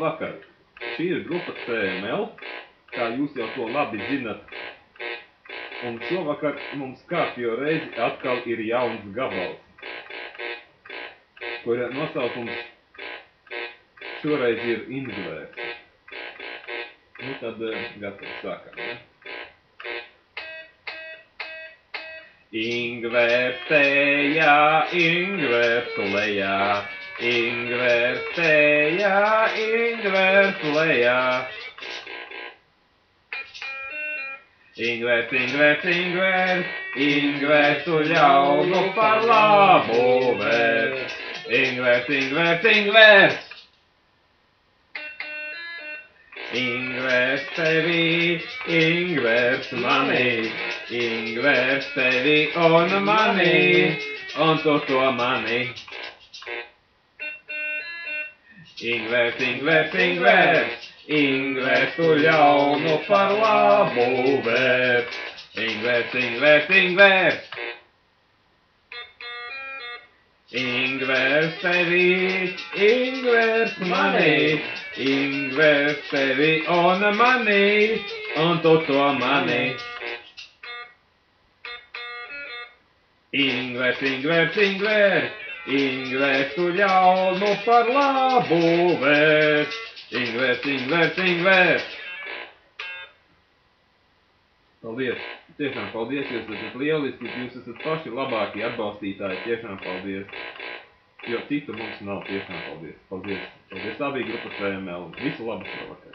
Labvakar! Šī ir grupa CML, kā jūs jau to labi zinat. Un šovakar mums kārtējo reizi atkal ir jauns gabals, kura nosaukums šoreiz ir Ingvērs. Nu tad gatavi sākam, ja? Ingvērs tejā, Ingvērs lejā, Ingvērs tejā, Ingvērs lejā. Ingvērs, Ingvērs, Ingvērs, Ingvērs tu ļaunu par labu vērs. Ingvērs, Ingvērs, Ingvērs. Ingvērs tevi, Ingvērs mani, Ingvērs tevi un mani, un tu to mani. Ingvērs, Ingvērs, Ingvērs, Ingvērs tu ļaunu par labu vērs. Ingvērs, Ingvērs, Ingvērs. Ingvērs tevi, Ingvērs mani, Ingvērs tevi un mani, un tu to mani. Ingvērs, Ingvērs, Ingvērs, Ingvērs tu ļaunu par labu vērs. Ingvērs, Ingvērs, Ingvērs. Paldies! Tiešām paldies, jūs esat lieliski, jūs esat paši labākie atbalstītāji, tiešām paldies. Jo citu mums nav, tiešām paldies. Paldies. Paldies, tā bija grupa CML. Visu labu šovakar.